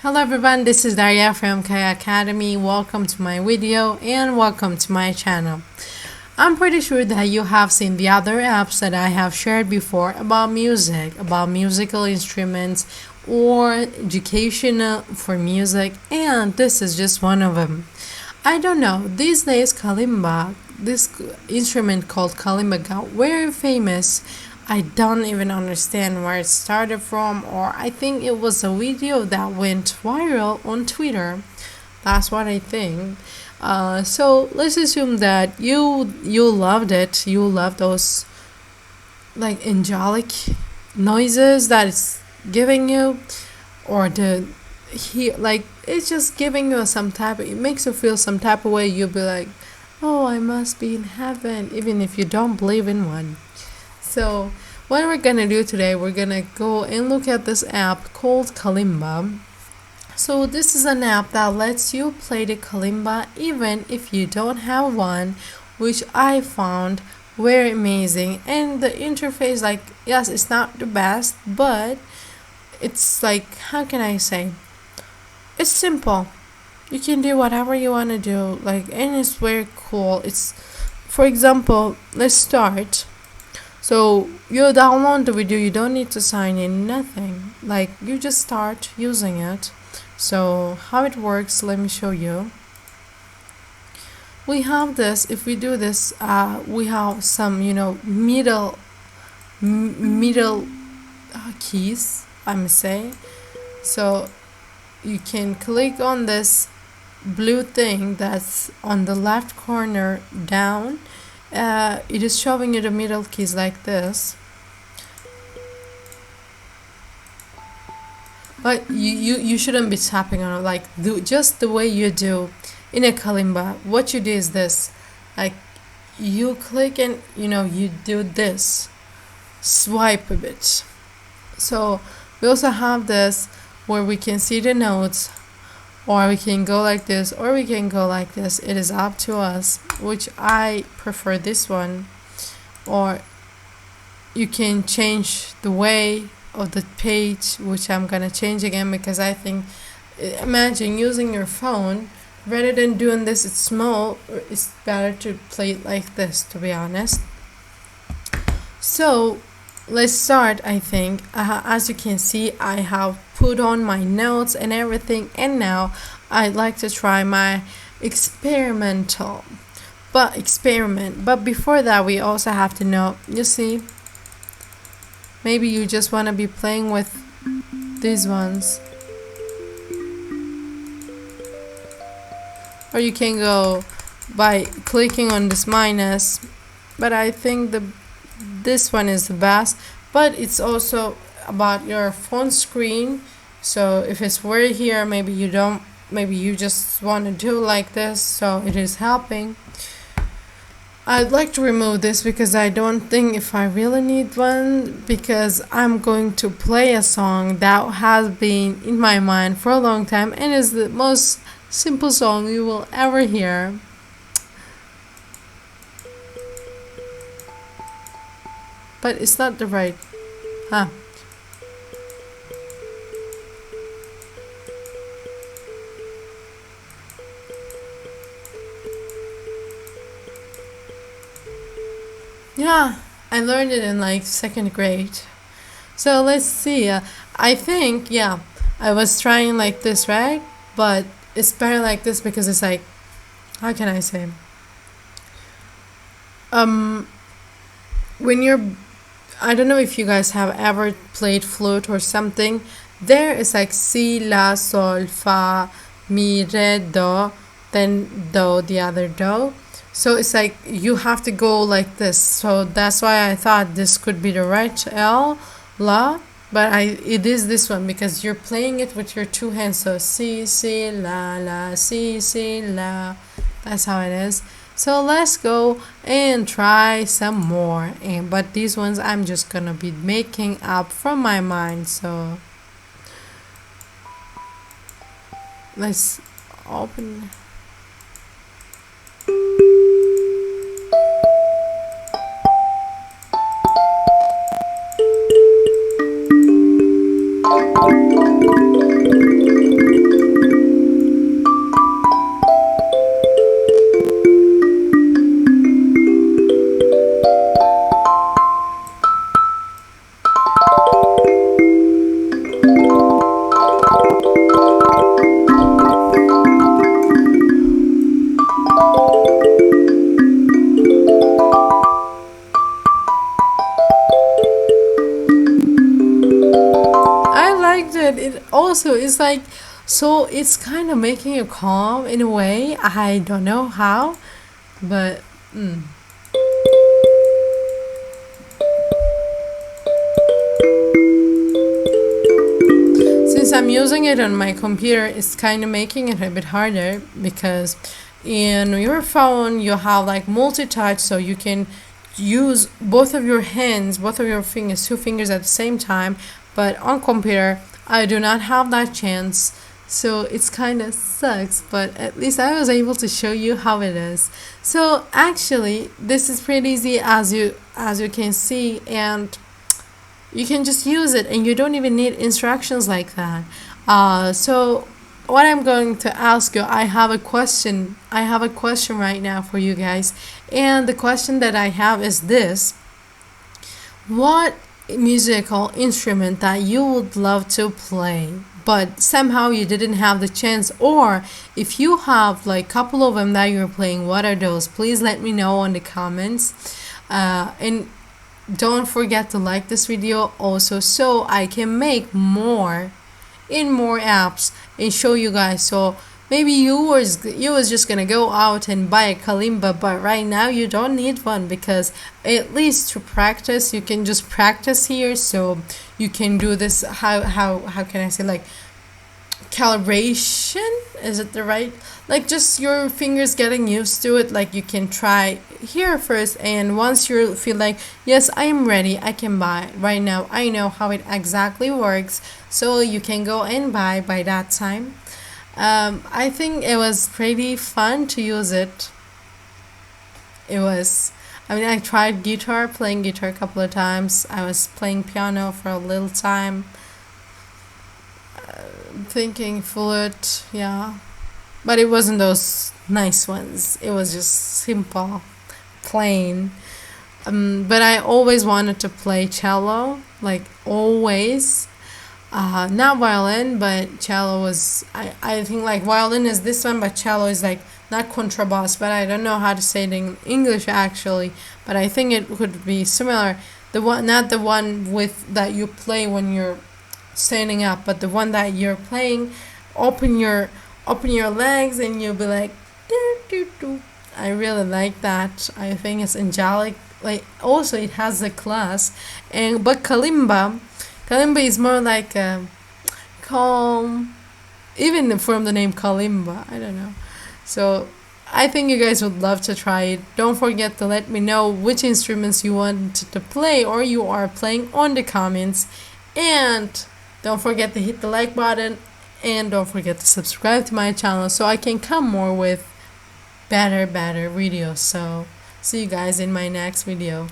Hello everyone, this is Daria from Kaya Academy. Welcome to my video and welcome to my channel. I'm pretty sure that you have seen the other apps that I have shared before about music, about musical instruments or educational for music, and this is just one of them. I don't know, these days Kalimba, this instrument called Kalimba got very famous. I don't even understand where it started from, or I think it was a video that went viral on Twitter. That's what I think. So let's assume that you loved it. You love those like angelic noises that it's giving you, or it's just giving you some type. It makes you feel some type of way. You'll be like, oh, I must be in heaven, even if you don't believe in one. So what we're gonna do today, we're gonna go and look at this app called Kalimba. So this is an app that lets you play the Kalimba even if you don't have one, which I found very amazing. And the interface, like, yes, it's not the best, but it's like, how can I say? It's simple. You can do whatever you want to do, like, and it's very cool. It's, for example, let's start. So you download the video, you don't need to sign in, nothing. Like, you just start using it. So how it works, let me show you. We have this, if we do this, we have some, middle keys, I must say. So you can click on this blue thing that's on the left corner down. It is showing you the middle keys like this, but you shouldn't be tapping on it, like just the way you do in a kalimba. What you do is this, like, you click and you do this, swipe a bit. So we also have this where we can see the notes, or we can go like this, or we can go like this. It is up to us, which I prefer this one. Or you can change the way of the page, which I'm gonna change again, because I think, imagine using your phone rather than doing this, it's small, it's better to play it like this, to be honest. So let's start. I think as you can see, I have put on my notes and everything, and now I'd like to try my experiment. But before that, we also have to know, you see, maybe you just want to be playing with these ones, or you can go by clicking on this minus, but I think this one is the best. But it's also about your phone screen, so if it's very here, maybe you just want to do like this, so it is helping. I'd like to remove this because I don't think if I really need one, because I'm going to play a song that has been in my mind for a long time and is the most simple song you will ever hear. But it's not the right, Yeah, I learned it in like second grade. So let's see. I think, yeah, I was trying like this, right? But it's better like this because it's like, how can I say? When you're, I don't know if you guys have ever played flute or something. There is like si, la, sol, fa, mi, re, do, then do, the other do. So it's like you have to go like this. So that's why I thought this could be the right L, la, but it is this one because you're playing it with your two hands. So si, si, la, si, si, la. That's how it is. So let's go and try some more. But these ones I'm just gonna be making up from my mind. So let's open. It's like, so it's kind of making you calm in a way. I don't know how, but since I'm using it on my computer, it's kind of making it a bit harder because in your phone you have like multi-touch, so you can use both of your hands, both of your fingers, two fingers at the same time. But on computer, I do not have that chance, so it's kind of sucks. But at least I was able to show you how it is. So actually, this is pretty easy as you can see, and you can just use it, and you don't even need instructions like that. So what I'm going to ask you, I have a question right now for you guys, and the question that I have is this: what musical instrument that you would love to play but somehow you didn't have the chance, or if you have like a couple of them that you're playing, what are those? Please let me know in the comments, and don't forget to like this video also, so I can make more apps and show you guys. So maybe you was just gonna go out and buy a Kalimba, but right now you don't need one, because at least to practice, you can just practice here. So you can do this, how can I say, like calibration, is it the right, like just your fingers getting used to it. Like you can try here first, and once you feel like, yes, I am ready, I can buy it. Right now I know how it exactly works, so you can go and buy by that time. I think it was pretty fun to use it. I tried playing guitar a couple of times. I was playing piano for a little time, thinking flute, yeah, but it wasn't those nice ones. It was just simple, plain. But I always wanted to play cello, like always. Not violin, but cello was, I think like violin is this one, but cello is like not contrabass, but I don't know how to say it in English actually, but I think it would be similar. The one, not the one with that you play when you're standing up, but the one that you're playing, open your legs and you'll be like doo, doo, doo. I really like that. I think it's angelic. Like also it has a class, but Kalimba is more like calm, even from the name Kalimba, I don't know. So I think you guys would love to try it. Don't forget to let me know which instruments you want to play or you are playing on the comments. And don't forget to hit the like button, and don't forget to subscribe to my channel so I can come more with better videos. So see you guys in my next video.